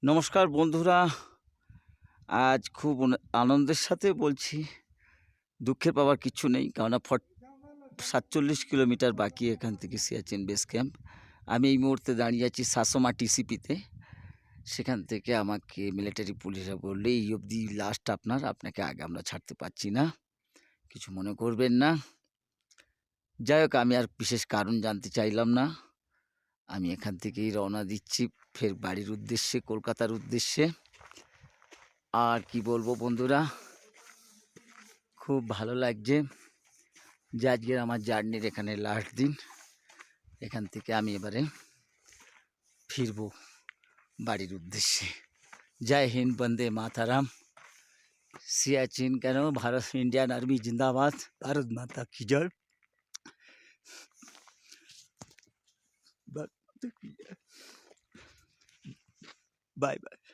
নমস্কার বন্ধুরা, আজ খুব আনন্দের সাথে বলছি, দুঃখের পাওয়ার কিচ্ছু নেই। কেননা ৪৭ কিলোমিটার বাকি এখান থেকে সিয়াচেন বেস ক্যাম্প। আমি এই মুহূর্তে দাঁড়িয়ে আছি সাসমা টিসিপিতে। সেখান থেকে আমাকে মিলিটারি পুলিশরা বলল, "এই অবধি লাস্ট আপনাকে আগে আমরা ছাড়তে পারছি না। কিছু মনে করবেন না।" যাই হোক, আমি আর বিশেষ কারণ জানতে চাইলাম না। আমি এখান থেকেই রওনা দিচ্ছি ফের বাড়ির উদ্দেশ্যে, কলকাতার উদ্দেশ্যে। আর কি বলবো বন্ধুরা, খুব ভালো লাগছে যে আজকের আমার জার্নির এখানে লাস্ট দিন। এখান থেকে আমি এবারে ফিরবো বাড়ির উদ্দেশ্যে। জয় হিন্দ, বন্দে মাতারাম। সিয়াচিন কেন, ভারত ইন্ডিয়ান আর্মি জিন্দাবাদ, ভারত মাতা কি জয়। Bye bye.